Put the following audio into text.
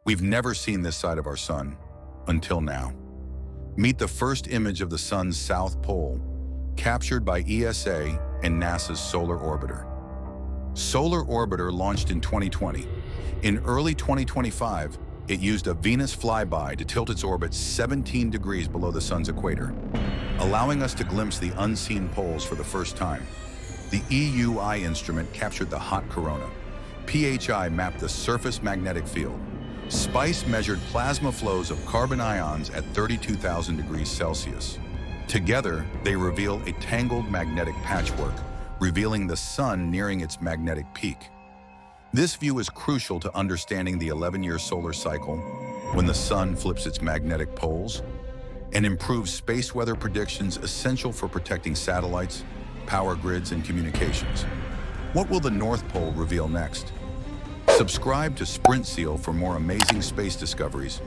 We've never seen this side of our sun, until now. Meet the first image of the sun's south pole, captured by ESA and NASA's Solar Orbiter. Solar Orbiter launched in 2020. In early 2025, it used a Venus flyby to tilt its orbit 17 degrees below the sun's equator, allowing us to glimpse the unseen poles for the first time. The EUI instrument captured the hot corona. PHI mapped the surface magnetic field. SPICE measured plasma flows of carbon ions at 32,000 degrees Celsius. Together, they reveal a tangled magnetic patchwork, revealing the sun nearing its magnetic peak. This view is crucial to understanding the 11-year solar cycle, when the sun flips its magnetic poles, and improves space weather predictions essential for protecting satellites, power grids, and communications. What will the North Pole reveal next? Subscribe to Sprintzeal for more amazing space discoveries.